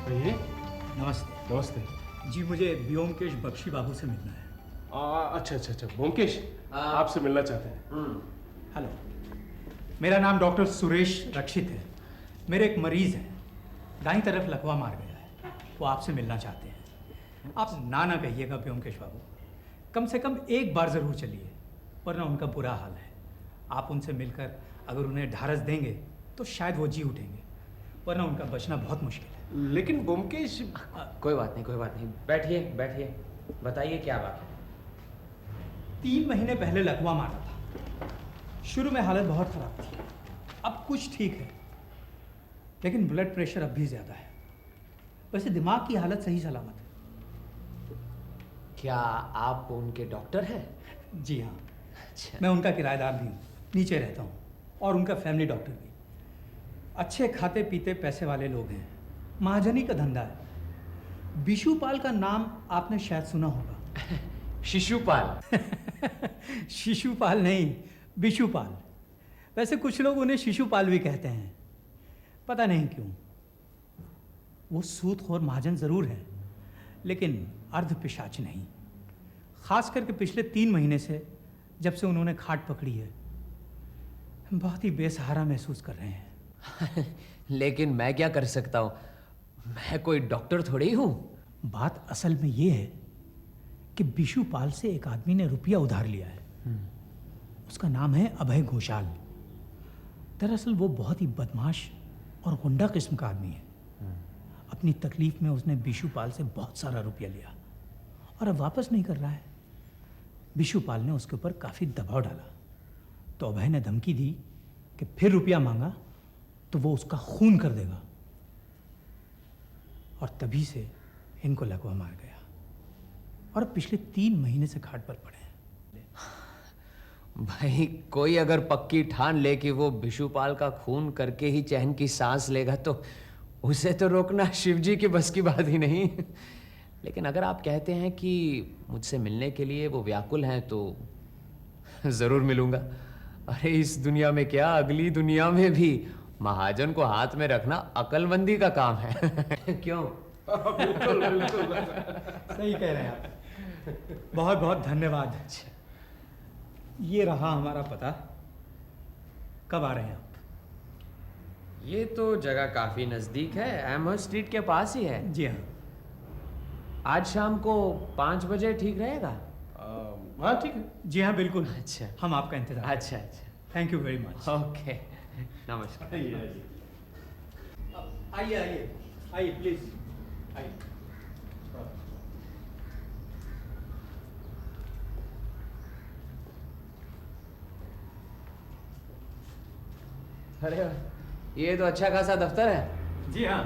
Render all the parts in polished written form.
कहिए। नमस्ते नमस्ते। जी, मुझे व्योमकेश बख्शी बाबू से मिलना है। अच्छा अच्छा अच्छा, ब्योमकेश आपसे मिलना चाहते हैं। हेलो, मेरा नाम डॉक्टर सुरेश रक्षित है। मेरे एक मरीज हैं, दाईं तरफ लकवा मार गया है, वो आपसे मिलना चाहते हैं। आप ना कहिएगा व्योमकेश बाबू, कम से कम एक बार ज़रूर चलिए, वरना उनका बुरा हाल है। आप उनसे मिलकर अगर उन्हें ढारस देंगे तो शायद वो जी उठेंगे, वरना उनका बचना बहुत मुश्किल है। लेकिन ब्योमकेश। कोई बात नहीं, कोई बात नहीं, बैठिए बैठिए, बताइए क्या बात है। 3 महीने पहले लकवा मारा था। शुरू में हालत बहुत खराब थी, अब कुछ ठीक है, लेकिन ब्लड प्रेशर अब भी ज़्यादा है। वैसे दिमाग की हालत सही सलामत है। क्या आप उनके डॉक्टर हैं? जी हाँ, अच्छा। मैं उनका किराएदार भी हूँ, नीचे रहता हूँ, और उनका फैमिली डॉक्टर भी। अच्छे खाते पीते पैसे वाले लोग हैं, महाजनी का धंधा है। बिशुपाल का नाम आपने शायद सुना होगा। शिशुपाल? शिशुपाल नहीं, बिशुपाल। वैसे कुछ लोग उन्हें शिशुपाल भी कहते हैं, पता नहीं क्यों। वो सूदखोर महाजन ज़रूर हैं, लेकिन अर्ध पिशाच नहीं। खास करके पिछले 3 महीने से, जब से उन्होंने खाट पकड़ी है, हम बहुत ही बेसहारा महसूस कर रहे हैं। लेकिन मैं क्या कर सकता हूँ, मैं कोई डॉक्टर थोड़ी हूँ। बात असल में ये है कि बिशुपाल से एक आदमी ने रुपया उधार लिया है। उसका नाम है अभय घोषाल। दरअसल वो बहुत ही बदमाश और गुंडा किस्म का आदमी है। अपनी तकलीफ में उसने बिशुपाल से बहुत सारा रुपया लिया और अब वापस नहीं कर रहा है। बिशुपाल ने उसके ऊपर काफ़ी दबाव डाला, तो अभय ने धमकी दी कि फिर रुपया मांगा तो वो उसका खून कर देगा, और तभी से इनको लकवा मार गया, और अब पिछले 3 महीने से खाट पर पड़े हैं। भाई, कोई अगर पक्की ठान ले कि वो बिशुपाल का खून करके ही चैन की सांस लेगा, तो उसे तो रोकना शिवजी की बस की बात ही नहीं। लेकिन अगर आप कहते हैं कि मुझसे मिलने के लिए वो व्याकुल हैं, तो जरूर मिलूंगा। अरे इस दुनिया में क्या, अगली दुनिया में भी महाजन को हाथ में रखना अक्लमंदी का काम है। क्यों? बिल्कुल बिल्कुल। सही कह रहे हैं आप। बहुत बहुत धन्यवाद। ये रहा हमारा पता। कब आ रहे हैं आप? ये तो जगह काफी नजदीक है, एमहर्स्ट स्ट्रीट के पास ही है। जी हाँ। आज शाम को 5 बजे ठीक रहेगा? हाँ ठीक है। जी हाँ, बिल्कुल। अच्छा। हम आपका इंतजार। अच्छा अच्छा, thank you very much. Okay, नमस्कार। आइए आइए। आइए आइए आइए, प्लीज आइए। अरे ये तो अच्छा खासा दफ्तर है। जी हाँ,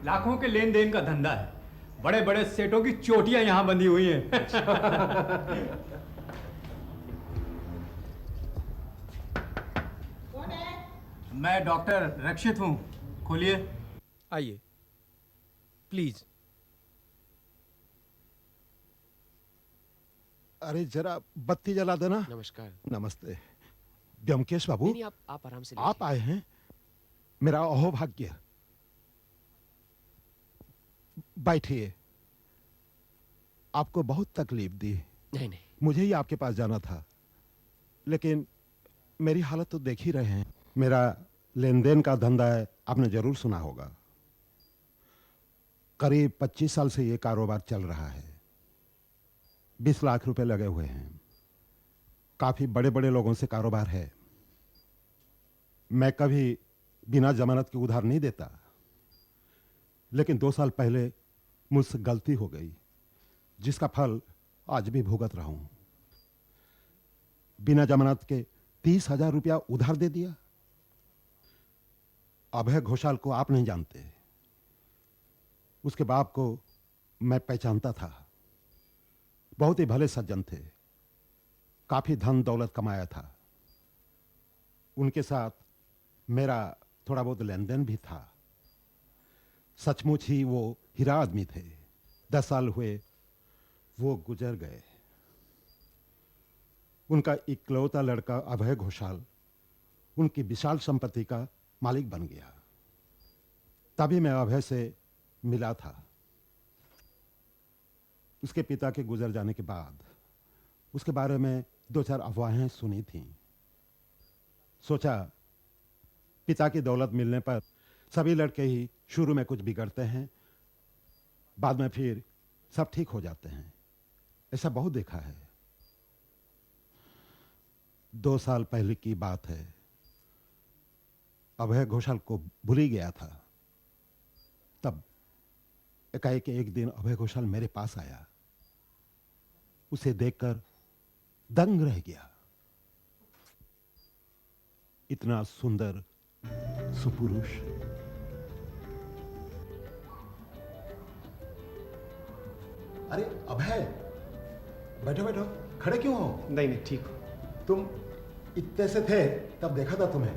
लाखों के लेन देन का धंधा है। बड़े बड़े सेठों की चोटियां यहाँ बंधी हुई हैं। कौन है? मैं डॉक्टर रक्षित हूँ, खोलिए। आइए प्लीज। अरे जरा बत्ती जला देना। नमस्कार। नमस्ते व्योमकेश बाबू। नहीं, आप आराम से आप आए हैं, मेरा अहोभाग्य। बैठिए। आपको बहुत तकलीफ दी, नहीं नहीं, मुझे ही आपके पास जाना था, लेकिन मेरी हालत तो देख ही रहे हैं। मेरा लेन देन का धंधा है, आपने जरूर सुना होगा। करीब 25 साल से ये कारोबार चल रहा है। 20 लाख रुपए लगे हुए हैं। काफी बड़े बड़े लोगों से कारोबार है। मैं कभी बिना जमानत के उधार नहीं देता, लेकिन 2 साल पहले मुझसे गलती हो गई, जिसका फल आज भी भुगत रहा हूं। बिना जमानत के 30,000 रुपया उधार दे दिया। अभय घोषाल को आप नहीं जानते, उसके बाप को मैं पहचानता था। बहुत ही भले सज्जन थे, काफी धन दौलत कमाया था। उनके साथ मेरा थोड़ा बहुत लेन देन भी था। सचमुच ही वो हीरा आदमी थे। 10 साल हुए वो गुजर गए। उनका इकलौता लड़का अभय घोषाल उनकी विशाल संपत्ति का मालिक बन गया। तभी मैं अभय से मिला था। उसके पिता के गुजर जाने के बाद उसके बारे में 2-4 अफवाहें सुनी थीं। सोचा पिता की दौलत मिलने पर सभी लड़के ही शुरू में कुछ बिगड़ते हैं, बाद में फिर सब ठीक हो जाते हैं। ऐसा बहुत देखा है। 2 साल पहले की बात है। अभय घोषाल को भूल ही गया था। तब एकाएक एक दिन अभय घोषाल मेरे पास आया। उसे देखकर दंग रह गया। इतना सुंदर सुपुरुष। अरे अभय, बैठो बैठो, खड़े क्यों हो? नहीं ठीक हो। तुम इतने से थे तब देखा था तुम्हें।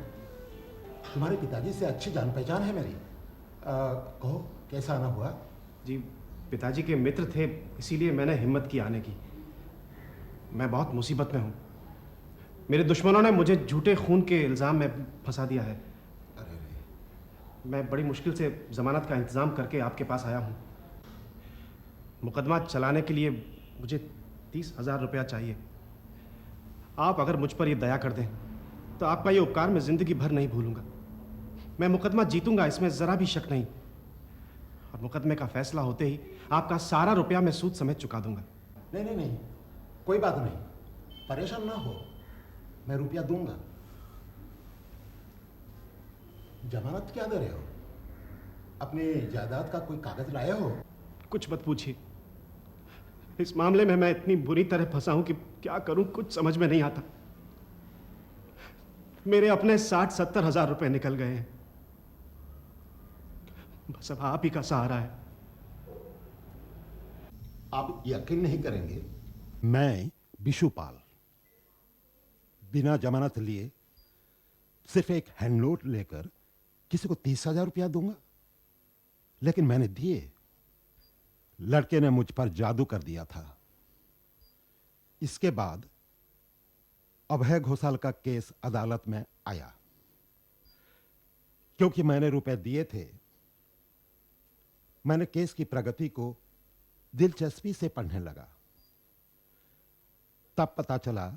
तुम्हारे पिताजी से अच्छी जान पहचान है मेरी। कहो कैसा आना हुआ? जी, पिताजी के मित्र थे, इसीलिए मैंने हिम्मत की आने की। मैं बहुत मुसीबत में हूँ। मेरे दुश्मनों ने मुझे झूठे खून के इल्ज़ाम में फंसा दिया है। अरे मैं बड़ी मुश्किल से ज़मानत का इंतज़ाम करके आपके पास आया हूँ। मुकदमा चलाने के लिए मुझे 30,000 रुपया चाहिए। आप अगर मुझ पर ये दया कर दें तो आपका ये उपकार मैं ज़िंदगी भर नहीं भूलूंगा। मैं मुकदमा जीतूंगा, इसमें ज़रा भी शक नहीं। और मुकदमे का फैसला होते ही आपका सारा रुपया मैं सूद समेत चुका दूंगा। नहीं नहीं नहीं, कोई बात नहीं, परेशान ना हो, मैं रुपया दूंगा। जमानत क्या दे रहे हो? अपनी जायदाद का कोई कागज लाए हो? कुछ मत पूछिए। इस मामले में मैं इतनी बुरी तरह फंसा हूं कि क्या करूं कुछ समझ में नहीं आता। मेरे अपने 60-70 हजार रुपए निकल गए हैं। बस अब आप ही का सहारा है। आप यकीन नहीं करेंगे, मैं बिशुपाल बिना जमानत लिए सिर्फ एक हैंड नोट लेकर किसी को 30,000 रुपया दूंगा, लेकिन मैंने दिए। लड़के ने मुझ पर जादू कर दिया था। इसके बाद अभय घोषाल का केस अदालत में आया। क्योंकि मैंने रुपए दिए थे, मैंने केस की प्रगति को दिलचस्पी से पढ़ने लगा। तब पता चला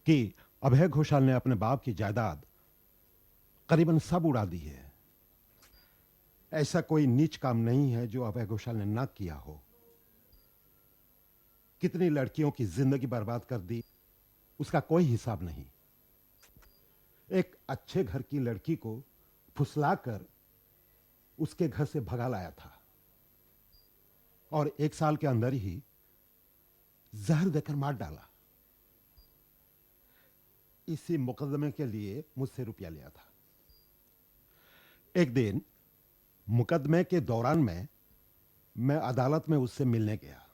कि अभय घोषाल ने अपने बाप की जायदाद करीबन सब उड़ा दी है। ऐसा कोई नीच काम नहीं है जो अभय घोषाल ने ना किया हो। कितनी लड़कियों की जिंदगी बर्बाद कर दी, उसका कोई हिसाब नहीं। एक अच्छे घर की लड़की को फुसलाकर उसके घर से भगा लाया था और 1 साल के अंदर ही जहर देकर मार डाला। इसी मुकदमे के लिए मुझसे रुपया लिया था। एक दिन मुकदमे के दौरान में मैं अदालत में उससे मिलने गया।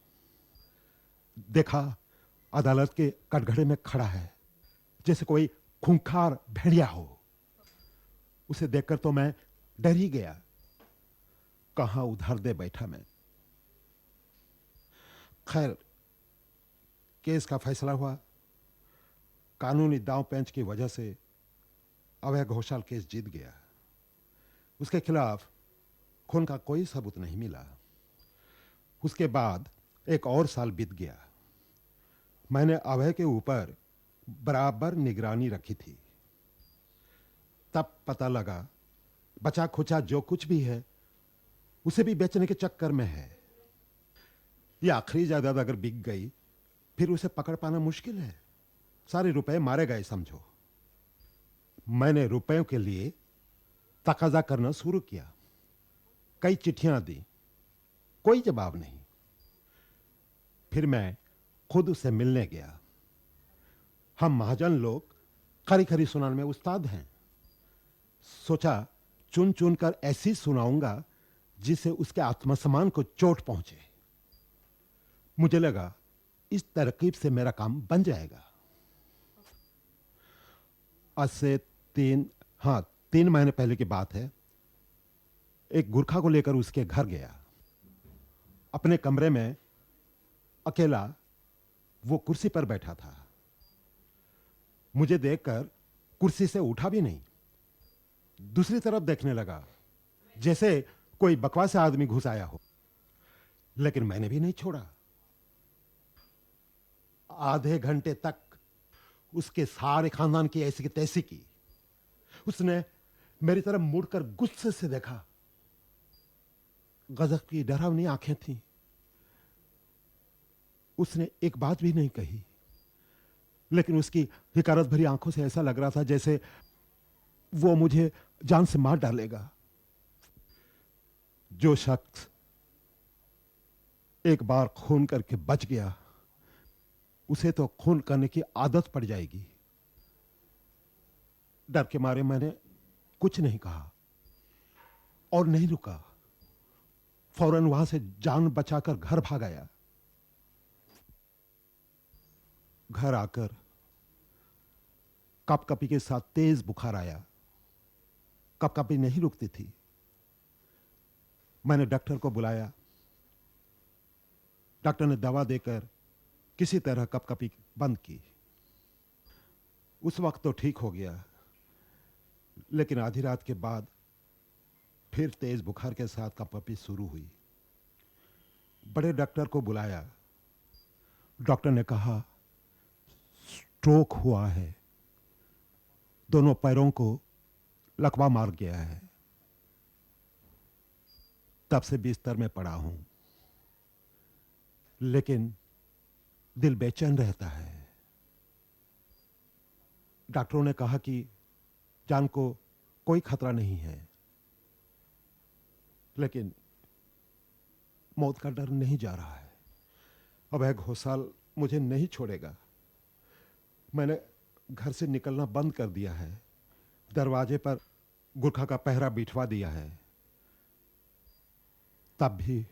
देखा अदालत के कटघरे में खड़ा है जैसे कोई खूंखार भेड़िया हो। उसे देखकर तो मैं डर ही गया। कहां उधर दे बैठा मैं। खैर, केस का फैसला हुआ। कानूनी दांव पेंच की वजह से अभय घोषाल केस जीत गया। उसके खिलाफ खून का कोई सबूत नहीं मिला। उसके बाद 1 और साल बीत गया। मैंने अभय के ऊपर बराबर निगरानी रखी थी। तब पता लगा बचा खुचा जो कुछ भी है उसे भी बेचने के चक्कर में है। यह आखिरी जायदाद अगर बिक गई फिर उसे पकड़ पाना मुश्किल है। सारे रुपए मारे गए समझो। मैंने रुपयों के लिए तकाजा करना शुरू किया। कई चिट्ठियां दी, कोई जवाब नहीं। फिर मैं खुद उसे मिलने गया। हम महाजन लोग खरी खरी सुनाने में उस्ताद हैं। सोचा चुन चुन कर ऐसी सुनाऊंगा जिससे उसके आत्मसम्मान को चोट पहुंचे। मुझे लगा इस तरकीब से मेरा काम बन जाएगा। आज से 3 महीने पहले की बात है। एक गुरखा को लेकर उसके घर गया। अपने कमरे में अकेला वो कुर्सी पर बैठा था। मुझे देखकर कुर्सी से उठा भी नहीं। दूसरी तरफ देखने लगा जैसे कोई बकवास आदमी घुस आया हो, लेकिन मैंने भी नहीं छोड़ा। आधे घंटे तक उसके सारे खानदान की ऐसी की तैसी की। उसने मेरी तरफ मुड़कर गुस्से से देखा। गजब की डरावनी आंखें थीं। उसने एक बात भी नहीं कही, लेकिन उसकी हिकारत भरी आंखों से ऐसा लग रहा था जैसे वो मुझे जान से मार डालेगा। जो शख्स एक बार खून करके बच गया, उसे तो खून करने की आदत पड़ जाएगी। डर के मारे मैंने कुछ नहीं कहा और नहीं रुका। फौरन वहां से जान बचाकर घर भाग आया। घर आकर कपकपी के साथ तेज बुखार आया। कपकपी नहीं रुकती थी। मैंने डॉक्टर को बुलाया। डॉक्टर ने दवा देकर किसी तरह कपकपी बंद की। उस वक्त तो ठीक हो गया, लेकिन आधी रात के बाद फिर तेज बुखार के साथ कपकपी शुरू हुई। बड़े डॉक्टर को बुलाया। डॉक्टर ने कहा स्ट्रोक हुआ है, दोनों पैरों को लकवा मार गया है। तब से बिस्तर में पड़ा हूं, लेकिन दिल बेचैन रहता है। डॉक्टरों ने कहा कि जान को कोई खतरा नहीं है, लेकिन मौत का डर नहीं जा रहा है। अभय घोषाल मुझे नहीं छोड़ेगा। मैंने घर से निकलना बंद कर दिया है। दरवाजे पर गुरखा का पहरा बिठवा दिया है। तब भी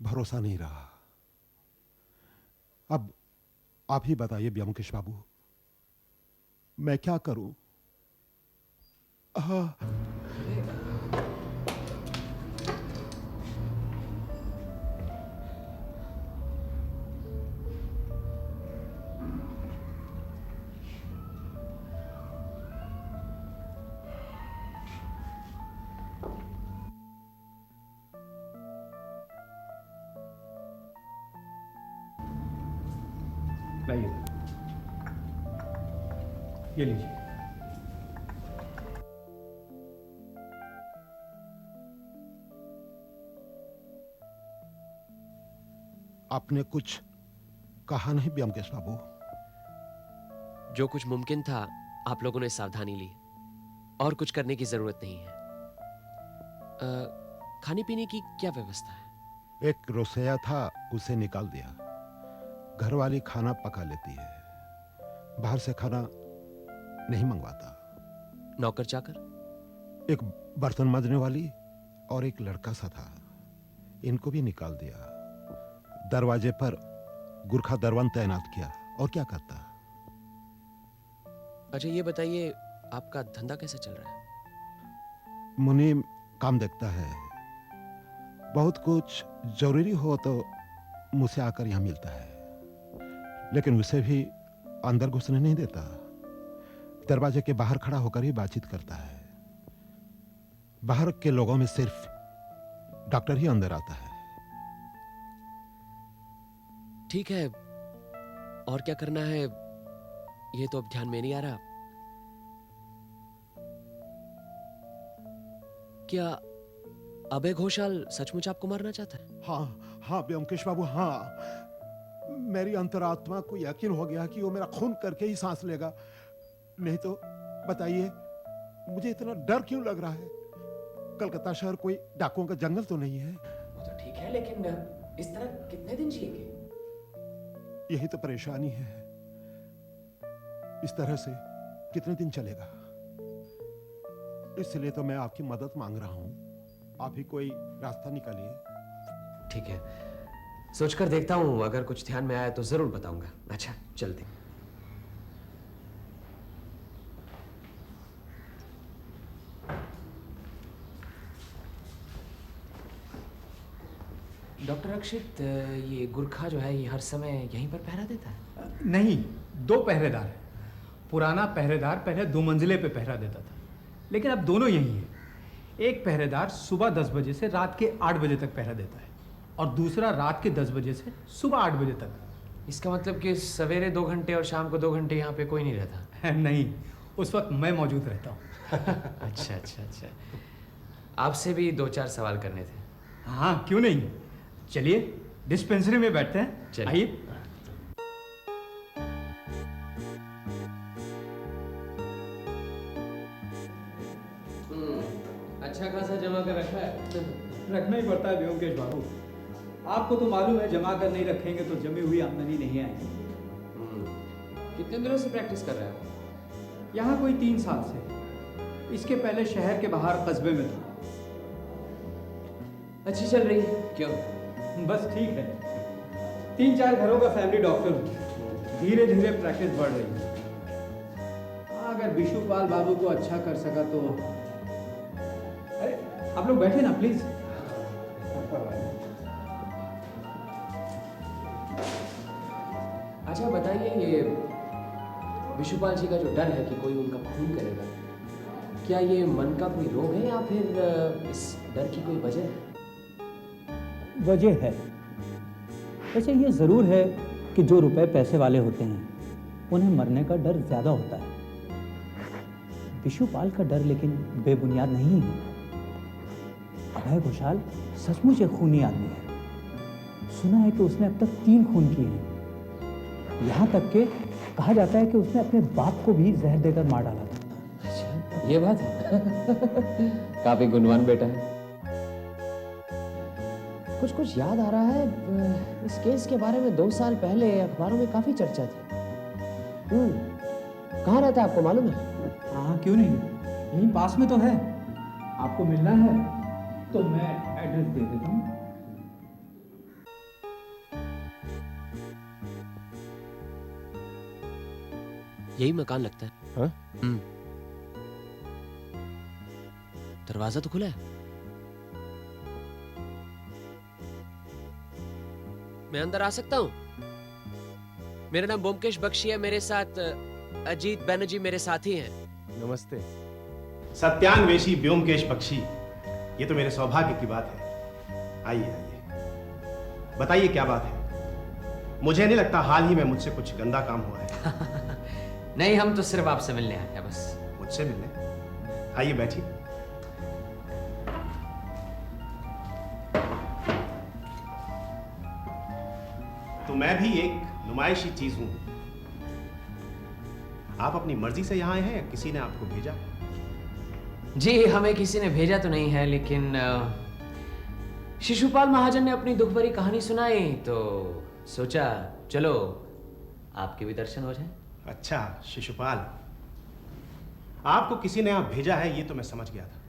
भरोसा नहीं रहा। अब आप ही बताइए ब्योमकेश बाबू, मैं क्या करूं? लाइए, ये लीजिए। आपने कुछ कहा नहीं ब्योमकेश बाबू? जो कुछ मुमकिन था आप लोगों ने सावधानी ली, और कुछ करने की जरूरत नहीं है। खाने पीने की क्या व्यवस्था है? एक रोसैया था, उसे निकाल दिया। घरवाली खाना पका लेती है, बाहर से खाना नहीं मंगवाता। नौकर चाकर? एक बर्तन मांजने वाली और एक लड़का सा था, इनको भी निकाल दिया। दरवाजे पर गुरखा दरवन तैनात किया, और क्या करता। अच्छा ये बताइए, आपका धंधा कैसे चल रहा है? मुनीम काम देखता है। बहुत कुछ जरूरी हो तो मुझसे आकर यहां मिलता है, लेकिन उसे भी अंदर घुसने नहीं देता। दरवाजे के बाहर खड़ा होकर ही बातचीत करता है। बाहर के लोगों में सिर्फ डॉक्टर ही अंदर आता है। ठीक है, और क्या करना है ये तो अब ध्यान में नहीं आ रहा। क्या अभय घोषाल सचमुच आपको मारना चाहता है? हाँ हाँ ब्योमकेश बाबू, हाँ। मेरी अंतरात्मा को यकीन हो गया कि वो मेरा खून करके ही सांस लेगा। नहीं तो बताइए, मुझे इतना डर क्यों लग रहा है? कलकत्ता शहर कोई डाकुओं का जंगल तो नहीं है। वो तो ठीक है, लेकिन इस तरह कितने दिन जिएंगे? यही तो परेशानी है। इस तरह से कितने दिन चलेगा? इसलिए तो मैं आपकी मदद मांग रहा हूं। आप ही कोई रास्ता निकालिए। ठीक है, सोचकर देखता हूं, अगर कुछ ध्यान में आया तो जरूर बताऊंगा। अच्छा चलते। डॉक्टर अक्षित, ये गुरखा जो है ये हर समय यहीं पर पहरा देता है? नहीं, 2 पहरेदार हैं। पुराना पहरेदार पहले 2 मंजिले पे पहरा देता था, लेकिन अब दोनों यहीं हैं। एक पहरेदार सुबह 10 बजे से रात के 8 बजे तक पहरा देता है और दूसरा रात के 10 बजे से सुबह 8 बजे तक। इसका मतलब कि सवेरे 2 घंटे और शाम को 2 घंटे यहाँ पे कोई नहीं रहता? नहीं, उस वक्त मैं मौजूद रहता हूँ। अच्छा अच्छा अच्छा। आपसे भी 2-4 सवाल करने थे। हाँ, क्यों नहीं। चलिए डिस्पेंसरी में बैठते हैं, चलिए। आइए। अच्छा खासा जमा कर रखा है। रखना ही पड़ता है व्योमकेश बाबू। आपको तो मालूम है जमा कर नहीं रखेंगे तो जमी हुई आमदनी नहीं आएगी। कितने दिनों से प्रैक्टिस कर रहे हो? यहाँ कोई 3 साल से। इसके पहले शहर के बाहर कस्बे में था। अच्छी चल रही है? क्यों? बस ठीक है। 3-4 घरों का फैमिली डॉक्टर हूँ। धीरे धीरे प्रैक्टिस बढ़ रही है। अगर विशुपाल बाबू को अच्छा कर सका तो। अरे आप लोग बैठे ना प्लीज। अच्छा बताइए, ये विशुपाल जी का जो डर है कि कोई उनका खून करेगा, क्या ये मन का कोई रोग है या फिर इस डर की कोई वजह है? वजह है। वैसे ये जरूर है कि जो रुपए पैसे वाले होते हैं उन्हें मरने का डर ज्यादा होता है। विशुपाल का डर लेकिन बेबुनियाद नहीं है। अभय घोषाल सचमुच एक खूनी आदमी है। सुना है कि उसने अब तक 3 खून किए हैं। यहाँ तक कि कहा जाता है कि उसने अपने बाप को भी जहर देकर मार डाला था। अच्छा, ये बात है। काफी गुणवान बेटा है। कुछ याद आ रहा है, इस केस के बारे में 2 साल पहले अखबारों में काफी चर्चा थी। कहाँ रहता है आपको मालूम है? हाँ, क्यों नहीं, यहीं पास में तो है। आपको मिलना है तो मैं एड्रेस दे देता हूँ। यही मकान लगता है। हाँ? दरवाजा तो खुला है। मैं अंदर आ सकता हूँ? मेरा नाम ब्योमकेश बख्शी है। मेरे साथ अजीत बैनर्जी मेरे साथी हैं। नमस्ते। सत्यान्वेषी व्योमकेश बख्शी, ये तो मेरे सौभाग्य की बात है। आइए आइए, बताइए क्या बात है। मुझे नहीं लगता हाल ही में मुझसे कुछ गंदा काम हुआ है। नहीं, हम तो सिर्फ आपसे मिलने आए हैं बस। मुझसे मिलने? आइए बैठिए। तो मैं भी एक नुमाइशी चीज हूं। आप अपनी मर्जी से यहां आए हैं या किसी ने आपको भेजा? जी, हमें किसी ने भेजा तो नहीं है, लेकिन शिशुपाल महाजन ने अपनी दुख भरी कहानी सुनाई तो सोचा चलो आपके भी दर्शन हो जाए। अच्छा, शिशुपाल, आपको किसी ने यहां भेजा है ये तो मैं समझ गया था,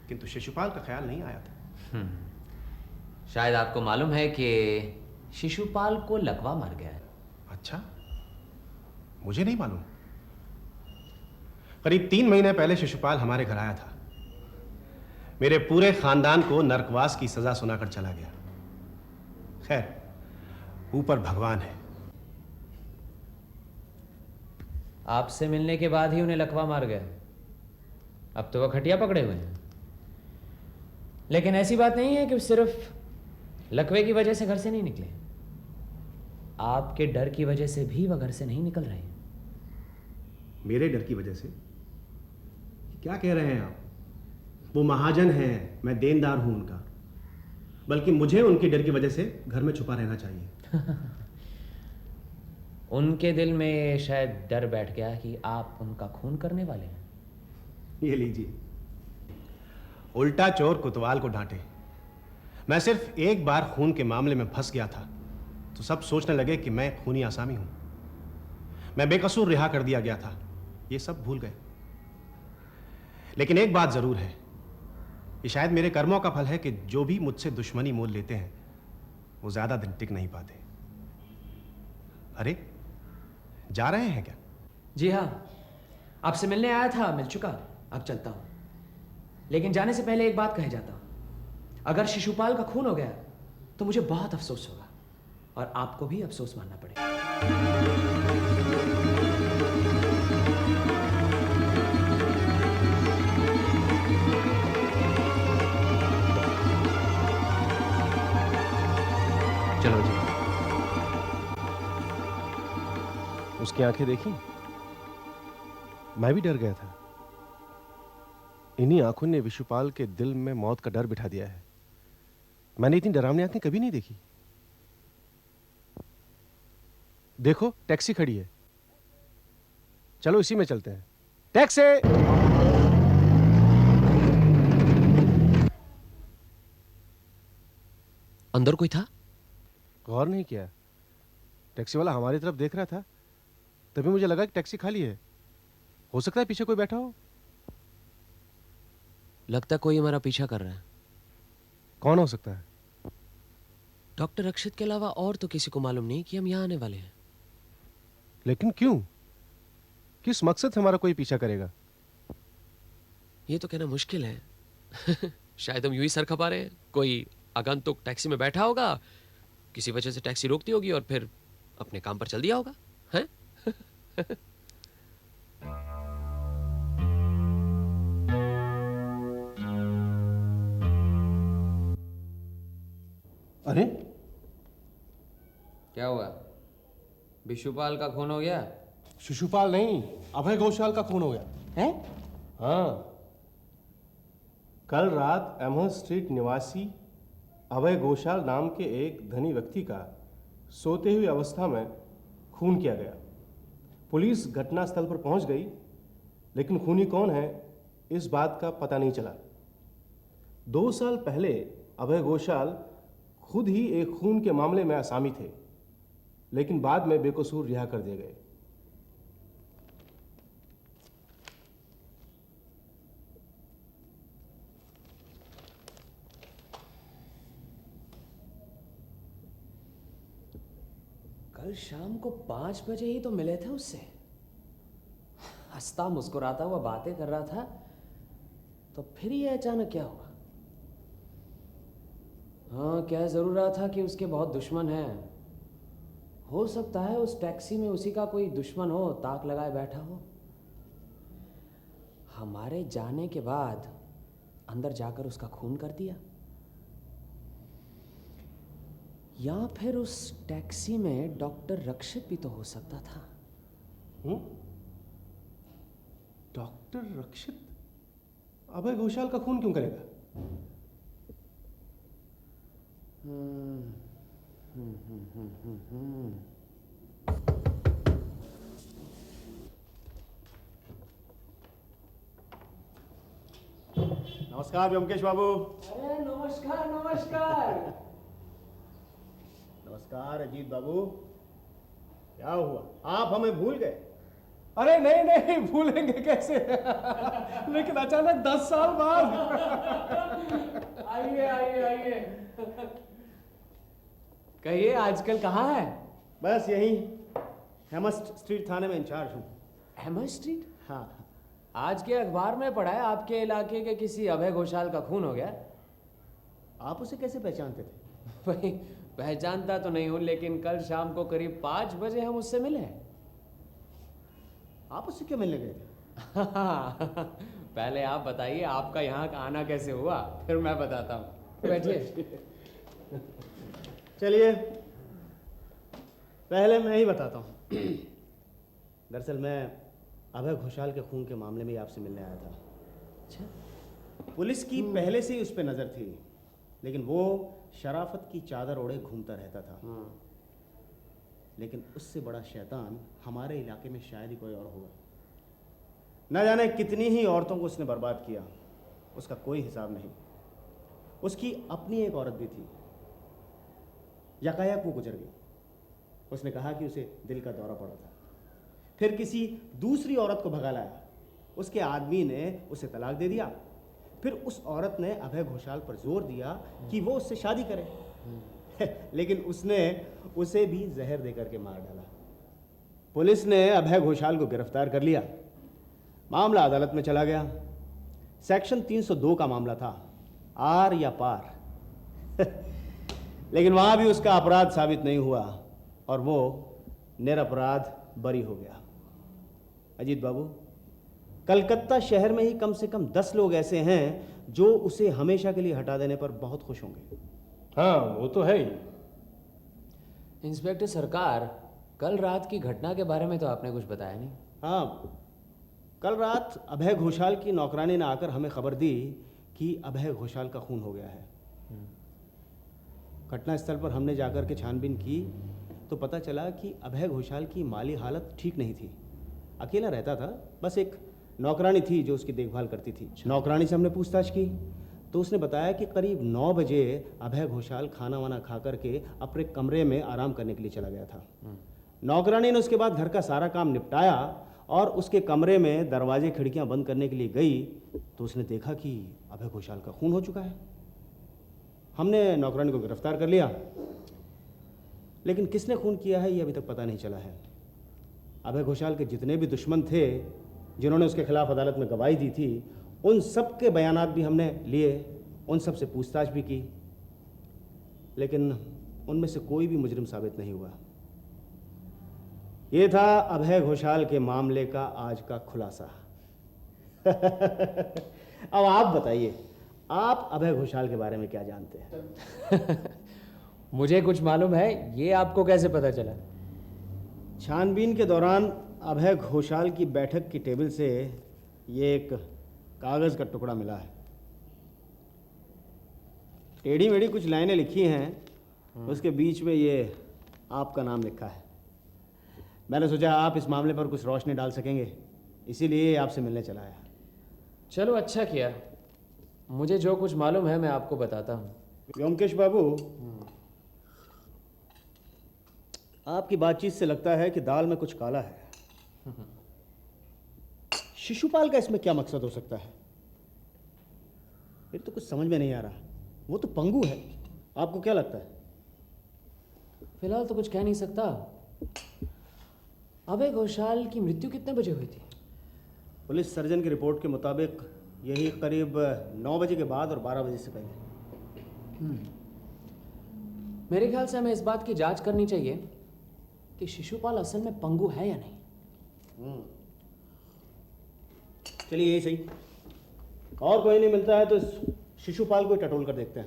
किंतु शिशुपाल का ख्याल नहीं आया था। शायद आपको मालूम है कि शिशुपाल को लकवा मार गया है। अच्छा, मुझे नहीं मालूम। करीब 3 महीने पहले शिशुपाल हमारे घर आया था। मेरे पूरे खानदान को नरकवास की सजा सुनाकर चला गया। खैर, ऊपर भगवान है। आपसे मिलने के बाद ही उन्हें लकवा मार गया। अब तो वह खटिया पकड़े हुए हैं। लेकिन ऐसी बात नहीं है कि सिर्फ लकवे की वजह से घर से नहीं निकले। आपके डर की वजह से भी वह घर से नहीं निकल रहे हैं। मेरे डर की वजह से? क्या कह रहे हैं आप? वो महाजन हैं, मैं देनदार हूं उनका। बल्कि मुझे उनके डर की वजह से घर में छुपा रहना चाहिए। उनके दिल में शायद डर बैठ गया कि आप उनका खून करने वाले हैं। ये लीजिए, उल्टा चोर कोतवाल को डांटे। मैं सिर्फ एक बार खून के मामले में फंस गया था तो सब सोचने लगे कि मैं खूनी आसामी हूं। मैं बेकसूर रिहा कर दिया गया था, ये सब भूल गए। लेकिन एक बात जरूर है, ये शायद मेरे कर्मों का फल है कि जो भी मुझसे दुश्मनी मोल लेते हैं वो ज्यादा दिन टिक नहीं पाते। अरे, जा रहे हैं क्या? जी हाँ, आपसे मिलने आया था, मिल चुका, अब चलता हूं। लेकिन जाने से पहले एक बात कहे जाता हूं। अगर शिशुपाल का खून हो गया तो मुझे बहुत अफसोस होगा और आपको भी अफसोस मानना पड़ेगा। चलो जी। उसकी आंखें देखी, मैं भी डर गया था। इन्हीं आंखों ने विशुपाल के दिल में मौत का डर बिठा दिया है। मैंने इतनी डरावनी आंखें कभी नहीं देखी। देखो, टैक्सी खड़ी है, चलो इसी में चलते हैं। टैक्सी! अंदर कोई था? गौर नहीं किया। टैक्सी वाला हमारी तरफ देख रहा था, तभी मुझे लगा कि टैक्सी खाली है। हो सकता है पीछे कोई बैठा हो। लगता कोई हमारा पीछा कर रहा है। कौन हो सकता है? डॉक्टर रक्षित के अलावा और तो किसी को मालूम नहीं कि हम यहाँ आने वाले हैं। लेकिन क्यों? किस मकसद से हमारा कोई पीछा करेगा? ये तो कहना मुश्किल है। शायद हम यूं ही सर खपा रहे हैं। कोई आगंतुक टैक्सी में बैठा होगा, किसी वजह से टैक्सी रोकती होगी और फिर अपने काम पर चल दिया होगा, हैं? अरे, क्या हुआ? विशुपाल का खून हो गया? शिशुपाल नहीं, अभय घोषाल का खून हो गया है? हाँ, कल रात एमहर्स्ट स्ट्रीट निवासी अभय घोषाल नाम के एक धनी व्यक्ति का सोते हुई अवस्था में खून किया गया। पुलिस घटनास्थल पर पहुंच गई, लेकिन खूनी कौन है इस बात का पता नहीं चला। 2 साल पहले अभय घोषाल खुद ही एक खून के मामले में आसामी थे, लेकिन बाद में बेकसूर रिहा कर दिए गए। कल शाम को 5 बजे ही तो मिले थे उससे। हंसता मुस्कुराता हुआ बातें कर रहा था, तो फिर ये अचानक क्या हुआ? हाँ, कह जरूर रहा था कि उसके बहुत दुश्मन हैं। हो सकता है उस टैक्सी में उसी का कोई दुश्मन हो, ताक लगाए बैठा हो। हमारे जाने के बाद अंदर जाकर उसका खून कर दिया, या फिर उस टैक्सी में डॉक्टर रक्षित भी तो हो सकता था। डॉक्टर रक्षित अभय घोषाल का खून क्यों करेगा? नमस्कार व्योमकेश बाबू। अरे नमस्कार नमस्कार। नमस्कार अजीत बाबू। क्या हुआ, आप हमें भूल गए? अरे नहीं नहीं, भूलेंगे कैसे? लेकिन अचानक 10 साल बाद। आइए आइए आइए। कहिए, आजकल कहाँ है? बस यही हेमस्ट स्ट्रीट थाने में इंचार्ज हूँ। Hammer street? हाँ। आज के अखबार में पढ़ा है आपके इलाके के किसी अभय घोषाल का खून हो गया। आप उसे कैसे पहचानते थे? भाई, पहचानता तो नहीं हूं, लेकिन कल शाम को करीब 5 बजे हम उससे मिले। आप उससे क्यों मिलने गए थे? पहले आप बताइए, आपका यहाँ का आना कैसे हुआ, फिर मैं बताता हूँ। बैठिए। चलिए, पहले मैं ही बताता हूँ। दरअसल मैं अभय घोषाल के खून के मामले में आपसे मिलने आया था। अच्छा। पुलिस की पहले से ही उस पर नज़र थी, लेकिन वो शराफत की चादर ओढ़े घूमता रहता था। लेकिन उससे बड़ा शैतान हमारे इलाके में शायद ही कोई और होगा। न जाने कितनी ही औरतों को उसने बर्बाद किया, उसका कोई हिसाब नहीं। उसकी अपनी एक औरत भी थी, यकायक वो गुजर गई। उसने कहा कि उसे दिल का दौरा पड़ा था। फिर किसी दूसरी औरत को भगा लाया, उसके आदमी ने उसे तलाक दे दिया। फिर उस औरत ने अभय घोषाल पर जोर दिया कि वो उससे शादी करे। लेकिन उसने उसे भी जहर देकर के मार डाला। पुलिस ने अभय घोषाल को गिरफ्तार कर लिया। मामला अदालत में चला गया। सेक्शन 302 का मामला था, आर या पार। लेकिन वहां भी उसका अपराध साबित नहीं हुआ और वो निरपराध बरी हो गया। अजीत बाबू, कलकत्ता शहर में ही कम से कम 10 लोग ऐसे हैं जो उसे हमेशा के लिए हटा देने पर बहुत खुश होंगे। हाँ, वो तो है ही। इंस्पेक्टर सरकार, कल रात की घटना के बारे में तो आपने कुछ बताया नहीं। हाँ, कल रात अभय घोषाल की नौकरानी ने आकर हमें खबर दी कि अभय घोषाल का खून हो गया है। घटनास्थल पर हमने जाकर के छानबीन की तो पता चला कि अभय घोषाल की माली हालत ठीक नहीं थी। अकेला रहता था, बस एक नौकरानी थी जो उसकी देखभाल करती थी। नौकरानी से हमने पूछताछ की तो उसने बताया कि करीब 9 बजे अभय घोषाल खाना वाना खा करके अपने कमरे में आराम करने के लिए चला गया था। नौकरानी ने उसके बाद घर का सारा काम निपटाया और उसके कमरे में दरवाजे खिड़कियां बंद करने के लिए गई तो उसने देखा कि अभय घोषाल का खून हो चुका है। हमने नौकरानी को गिरफ्तार कर लिया, लेकिन किसने खून किया है ये अभी तक पता नहीं चला है। अभय घोषाल के जितने भी दुश्मन थे जिन्होंने उसके खिलाफ अदालत में गवाही दी थी, उन सब के बयानात भी हमने लिए, उन सब से पूछताछ भी की, लेकिन उनमें से कोई भी मुजरिम साबित नहीं हुआ। ये था अभय घोषाल के मामले का आज का खुलासा। अब आप बताइए, आप अभय घोषाल के बारे में क्या जानते हैं? मुझे कुछ मालूम है, ये आपको कैसे पता चला? छानबीन के दौरान अभय घोषाल की बैठक की टेबल से ये एक कागज का टुकड़ा मिला है। टेढ़ी मेढ़ी कुछ लाइनें लिखी हैं, उसके बीच में ये आपका नाम लिखा है। मैंने सोचा आप इस मामले पर कुछ रोशनी डाल सकेंगे, इसीलिए आपसे मिलने चला आया। चलो अच्छा किया, मुझे जो कुछ मालूम है मैं आपको बताता हूँ। व्योमकेश बाबू, आपकी बातचीत से लगता है कि दाल में कुछ काला है। शिशुपाल का इसमें क्या मकसद हो सकता है? मेरे तो कुछ समझ में नहीं आ रहा। वो तो पंगु है, आपको क्या लगता है? फिलहाल तो कुछ कह नहीं सकता। अभय घोषाल की मृत्यु कितने बजे हुई थी? पुलिस सर्जन की रिपोर्ट के मुताबिक यही करीब 9 बजे के बाद और 12 बजे से पहले। मेरे ख्याल से हमें इस बात की जांच करनी चाहिए कि शिशुपाल असल में पंगु है या नहीं। चलिए यही सही, और कोई नहीं मिलता है तो इस शिशुपाल को टटोल कर देखते हैं।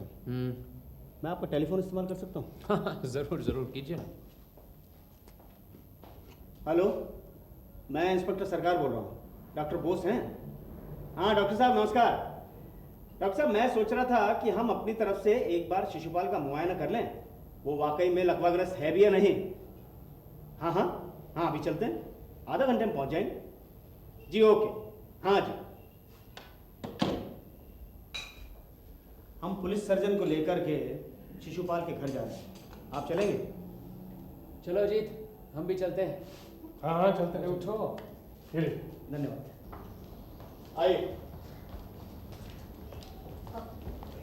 मैं आपका टेलीफोन इस्तेमाल कर सकता हूँ? हाँ, जरूर जरूर कीजिए ना। हेलो, मैं इंस्पेक्टर सरकार बोल रहा हूँ। डॉक्टर बोस हैं? हाँ डॉक्टर साहब नमस्कार। डॉक्टर साहब, मैं सोच रहा था कि हम अपनी तरफ से एक बार शिशुपाल का मुआयना कर लें, वो वाकई में लकवाग्रस्त है भी या नहीं। हाँ हाँ हाँ, अभी चलते हैं, आधा घंटे में पहुंच जाएंगे। जी ओके, हाँ जी। हम पुलिस सर्जन को लेकर के शिशुपाल के घर जा रहे हैं, आप चलेंगे? चलो अजीत, हम भी चलते हैं। हाँ हाँ चलते हैं। उठो। धन्यवाद। आइए।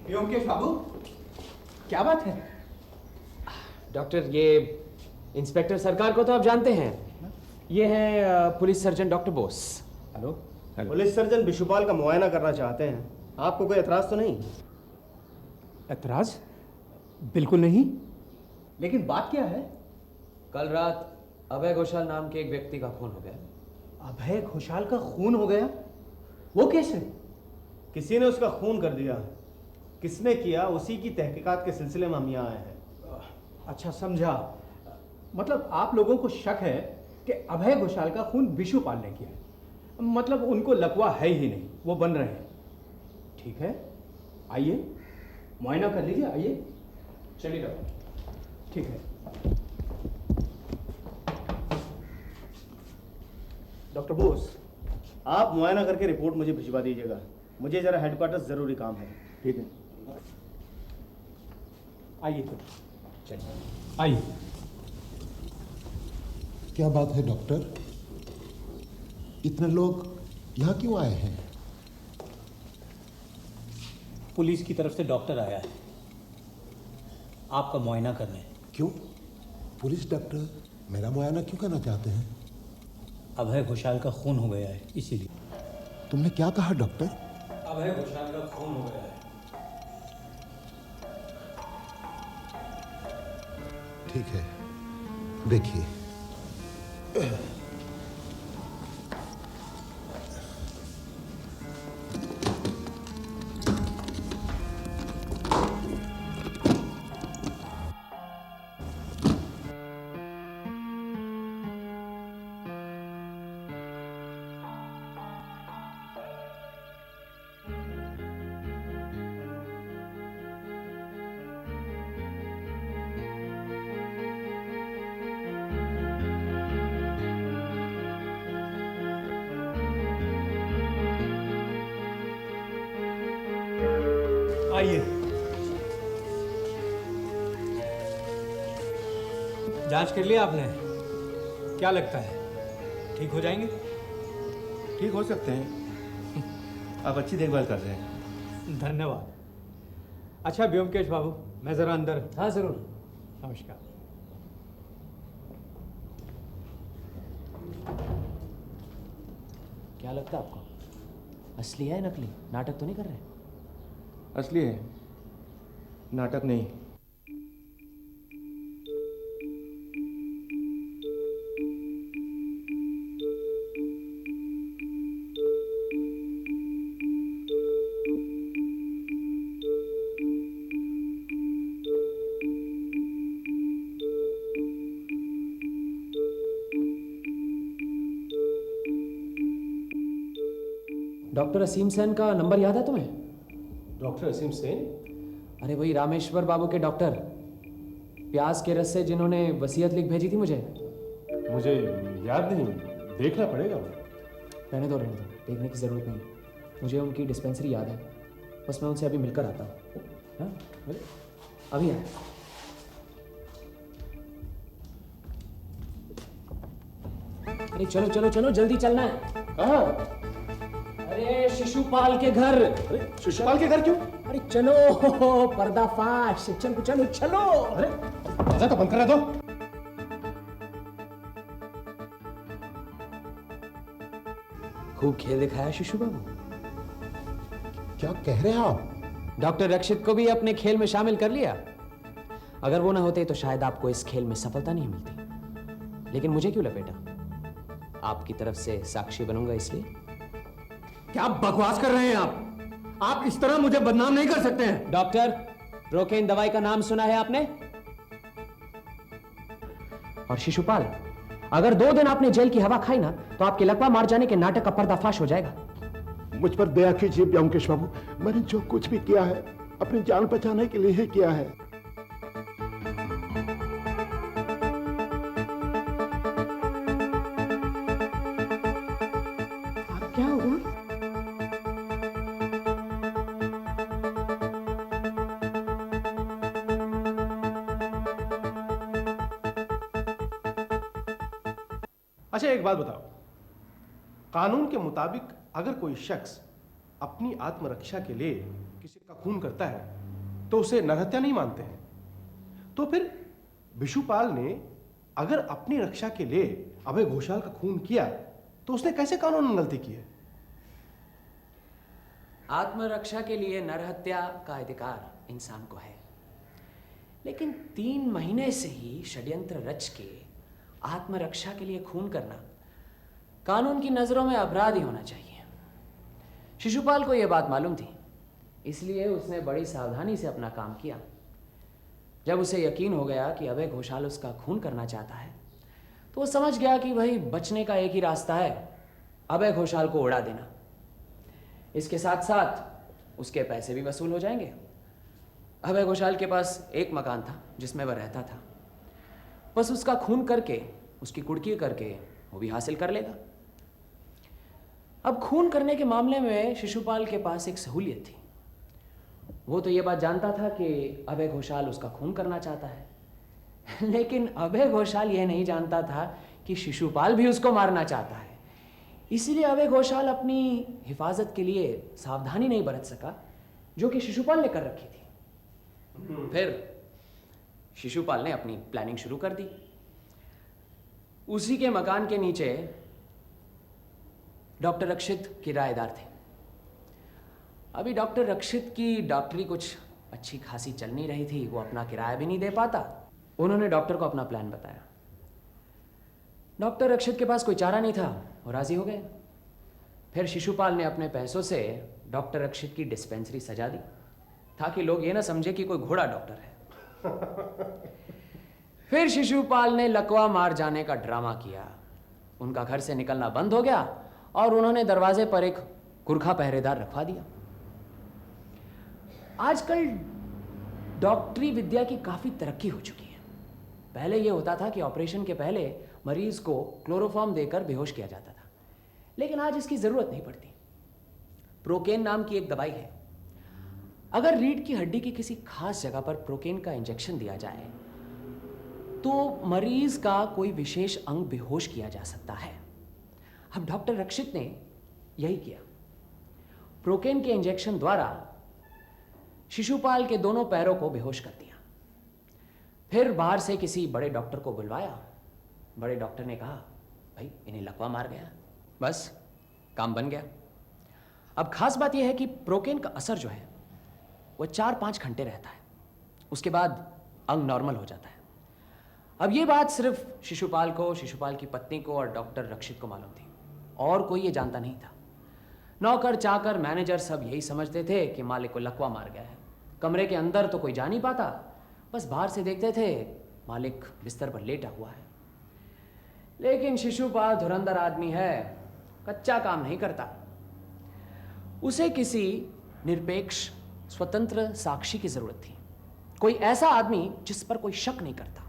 व्योमकेश बाबू, क्या बात है? डॉक्टर, ये इंस्पेक्टर सरकार को तो आप जानते हैं, ये है police surgeon doctor Bose. Hello. Police surgeon Bishupal का मुआयना करना चाहते हैं, आपको कोई एतराज तो नहीं? एतराज? बिल्कुल नहीं, लेकिन बात क्या है? कल रात अभय घोषाल नाम के एक व्यक्ति का खून हो गया। अभय घोषाल का खून हो गया? वो कैसे? किसी ने उसका खून कर दिया। किसने किया, उसी की तहकीकात के सिलसिले में हम यहाँ आए हैं। अच्छा समझा, मतलब आप लोगों को शक है कि अभय घोषाल का खून बिशुपाल ने किया है। मतलब उनको लकवा है ही नहीं, वो बन रहे हैं। ठीक है, आइए मुआयना कर लीजिए, आइए। चलिए डॉक्टर। ठीक है। डॉक्टर बोस, आप मुआयना करके रिपोर्ट मुझे भिजवा दीजिएगा, मुझे जरा हेडक्वार्टर्स जरूरी काम है। ठीक है, आइए तो, चलिए आइए। क्या बात है डॉक्टर, इतने लोग यहाँ क्यों आए हैं? पुलिस की तरफ से डॉक्टर आया है आपका मुआयना करने। क्यों? पुलिस डॉक्टर मेरा मुआयना क्यों करना चाहते हैं? अभय घोषाल का खून हो गया है, इसीलिए। तुमने क्या कहा डॉक्टर? अभय घोषाल का खून हो गया है। ठीक है, देखिए। आइए। जांच कर लिया आपने? क्या लगता है ठीक हो जाएंगे? ठीक हो सकते हैं, आप अच्छी देखभाल कर रहे हैं। धन्यवाद। अच्छा व्योमकेश बाबू, मैं जरा अंदर। हाँ जरूर। नमस्कार। क्या लगता है आपको, असली है नकली? नाटक तो नहीं कर रहे? असली है, नाटक नहीं। डॉक्टर असीम सेन का नंबर याद है तुम्हें? डॉक्टर असीम सेन? अरे वही रामेश्वर बाबू के डॉक्टर, प्याज के रस से जिन्होंने वसीयत लिख भेजी थी मुझे। मुझे याद नहीं, देखना पड़ेगा। रहने दो, देखने की ज़रूरत नहीं। मुझे उनकी डिस्पेंसरी याद है, बस मैं उनसे अभी मिलकर आता हूँ। हाँ अभी आया। अरे चलो चलो चलो, जल्दी चलना है। कहाँ? अरे शिशुपाल के घर। अरे शिशुपाल के घर क्यों? अरे चलो, पर्दाफाश। चलो चलो चलो। अरे दरवाजा तो बंद करा दो। खूब खेल दिखाया शिशु बाबू। क्या कह रहे हैं आप? डॉक्टर रक्षित को भी अपने खेल में शामिल कर लिया। अगर वो ना होते तो शायद आपको इस खेल में सफलता नहीं मिलती, लेकिन मुझे क्यों लपेटा? आपकी तरफ से साक्षी बनूंगा इसलिए। क्या बकवास कर रहे हैं आप इस तरह मुझे बदनाम नहीं कर सकते हैं। डॉक्टर, प्रोकेन दवाई का नाम सुना है आपने? और शिशुपाल, अगर 2 दिन आपने जेल की हवा खाई ना, तो आपके लकवा मार जाने के नाटक का पर्दाफाश हो जाएगा। मुझ पर दया कीजिए व्योमकेश बाबू, मैंने जो कुछ भी किया है अपनी जान बचाने के लिए ही किया है। क्या होगा? अच्छा एक बात बताओ, कानून के मुताबिक अगर कोई शख्स अपनी आत्मरक्षा के लिए किसी का खून करता है तो उसे नरहत्या नहीं मानते हैं, तो फिर बिशुपाल ने अगर अपनी रक्षा के लिए अभय घोषाल का खून किया तो उसने कैसे कानून में गलती की है? आत्मरक्षा के लिए नरहत्या का अधिकार इंसान को है, लेकिन 3 महीने से ही षड्यंत्र रच के आत्मरक्षा के लिए खून करना कानून की नजरों में अपराध ही होना चाहिए। शिशुपाल को यह बात मालूम थी, इसलिए उसने बड़ी सावधानी से अपना काम किया। जब उसे यकीन हो गया कि अभय घोषाल उसका खून करना चाहता है, तो वो समझ गया कि वही बचने का एक ही रास्ता है, अभय घोषाल को उड़ा देना। इसके साथ साथ उसके पैसे भी वसूल हो जाएंगे। अभय घोषाल के पास एक मकान था जिसमें वह रहता था, बस उसका खून करके, उसकी कुड़की करके वो भी हासिल कर लेगा। अब खून करने के मामले में शिशुपाल के पास एक सहूलियत थी। वो तो ये बात जानता था कि अभय घोषाल उसका खून करना चाहता है, लेकिन अभय घोषाल यह नहीं जानता था कि शिशुपाल भी उसको मारना चाहता है। इसीलिए अभय घोषाल अपनी हिफाजत के लिए सावधानी नहीं बरत सका, जो कि शिशुपाल ने कर रखी थी। फिर शिशुपाल ने अपनी प्लानिंग शुरू कर दी। उसी के मकान के नीचे डॉक्टर रक्षित किराएदार थे। अभी डॉक्टर रक्षित की डॉक्टरी कुछ अच्छी खासी चल नहीं रही थी, वो अपना किराया भी नहीं दे पाता। उन्होंने डॉक्टर को अपना प्लान बताया। डॉक्टर रक्षित के पास कोई चारा नहीं था, वो राजी हो गए। फिर शिशुपाल ने अपने पैसों से डॉक्टर रक्षित की डिस्पेंसरी सजा दी, ताकि लोग ये ना समझे कि कोई घोड़ा डॉक्टर है। फिर शिशुपाल ने लकवा मार जाने का ड्रामा किया। उनका घर से निकलना बंद हो गया और उन्होंने दरवाजे पर एक गुरखा पहरेदार रखवा दिया। आजकल डॉक्टरी विद्या की काफी तरक्की हो चुकी है। पहले यह होता था कि ऑपरेशन के पहले मरीज को क्लोरोफॉर्म देकर बेहोश किया जाता था, लेकिन आज इसकी जरूरत नहीं पड़ती। प्रोकेन नाम की एक दवाई है। अगर रीढ़ की हड्डी की किसी खास जगह पर प्रोकेन का इंजेक्शन दिया जाए तो मरीज का कोई विशेष अंग बेहोश किया जा सकता है। अब डॉक्टर रक्षित ने यही किया। प्रोकेन के इंजेक्शन द्वारा शिशुपाल के दोनों पैरों को बेहोश कर दिया। फिर बाहर से किसी बड़े डॉक्टर को बुलवाया। बड़े डॉक्टर ने कहा, भाई इन्हें लकवा मार गया। बस काम बन गया। अब खास बात यह है कि प्रोकेन का असर जो है वो 4-5 घंटे रहता है, उसके बाद अंग नॉर्मल हो जाता है। अब ये बात सिर्फ शिशुपाल को, शिशुपाल की पत्नी को और डॉक्टर रक्षित को मालूम थी, और कोई ये जानता नहीं था। नौकर चाकर मैनेजर सब यही समझते थे कि मालिक को लकवा मार गया है। कमरे के अंदर तो कोई जा नहीं पाता, बस बाहर से देखते थे मालिक बिस्तर पर लेटा हुआ है। लेकिन शिशुपाल धुरंधर आदमी है, कच्चा काम नहीं करता। उसे किसी निरपेक्ष स्वतंत्र साक्षी की जरूरत थी, कोई ऐसा आदमी जिस पर कोई शक नहीं करता।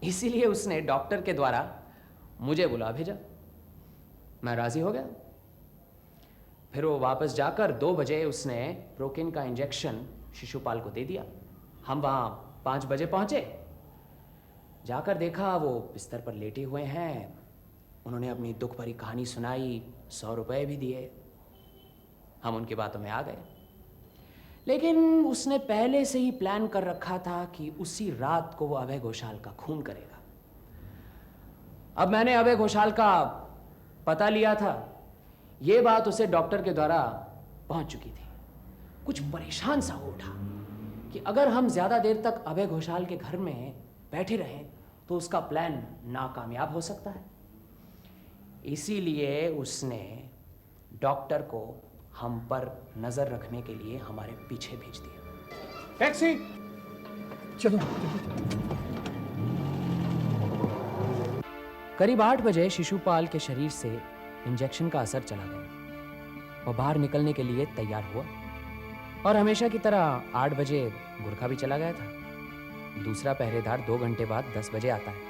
इसीलिए उसने डॉक्टर के द्वारा मुझे बुला भेजा। मैं राजी हो गया। फिर वो वापस जाकर 2 बजे उसने प्रोकेन का इंजेक्शन शिशुपाल को दे दिया। हम वहां 5 बजे पहुंचे। जाकर देखा वो बिस्तर पर लेटे हुए हैं। उन्होंने अपनी दुख भरी कहानी सुनाई, 100 रुपए भी दिए। हम उनकी बातों में आ गए। लेकिन उसने पहले से ही प्लान कर रखा था कि उसी रात को वो अभय घोषाल का खून करेगा। अब मैंने अभय घोषाल का पता लिया था। ये बात उसे डॉक्टर के द्वारा पहुंच चुकी थी। कुछ परेशान सा हो उठा कि अगर हम ज्यादा देर तक अभय घोषाल के घर में बैठे रहें तो उसका प्लान नाकामयाब हो सकता है। इसीलिए उसने डॉक्टर को हम पर नजर रखने के लिए हमारे पीछे भेज दिया। टैक्सी। चलो। करीब 8 बजे शिशुपाल के शरीर से इंजेक्शन का असर चला गया। वह बाहर निकलने के लिए तैयार हुआ और हमेशा की तरह 8 बजे गुरखा भी चला गया था। दूसरा पहरेदार 2 घंटे बाद 10 बजे आता है।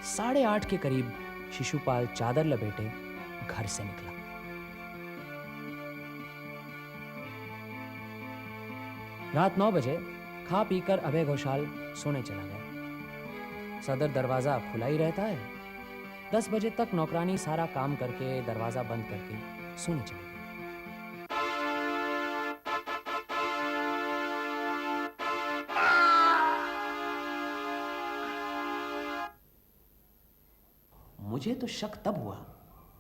8:30 के करीब शिशुपाल चादर लपेटे घर से निकला। रात 9 बजे खा पीकर अभय घोषाल सोने चला गया। सदर दरवाजा खुला ही रहता है। 10 बजे तक नौकरानी सारा काम करके दरवाजा बंद करके सोने चली गई। मुझे तो शक तब हुआ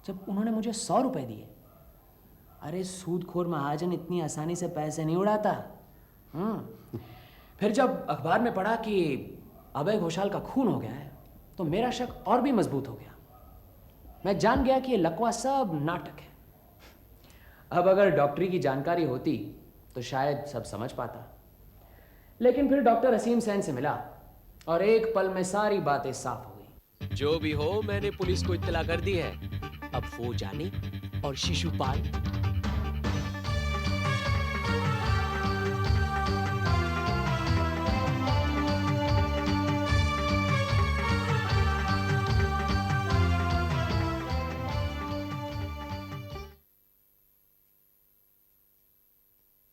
जब उन्होंने मुझे 100 रुपए दिए। अरे सूदखोर महाजन इतनी आसानी से पैसे नहीं उड़ाता। फिर जब अखबार में पढ़ा कि अभय घोषाल का खून हो गया है तो मेरा शक और भी मजबूत हो गया। मैं जान गया कि ये लकवा सब नाटक है। अब अगर डॉक्टरी की जानकारी होती तो शायद सब समझ पाता। लेकिन फिर डॉक्टर असीम सेन से मिला और एक पल में सारी बातें साफ हो गई। जो भी हो, मैंने पुलिस को इत्तला कर दी है। अब वो जाने और शिशुपाल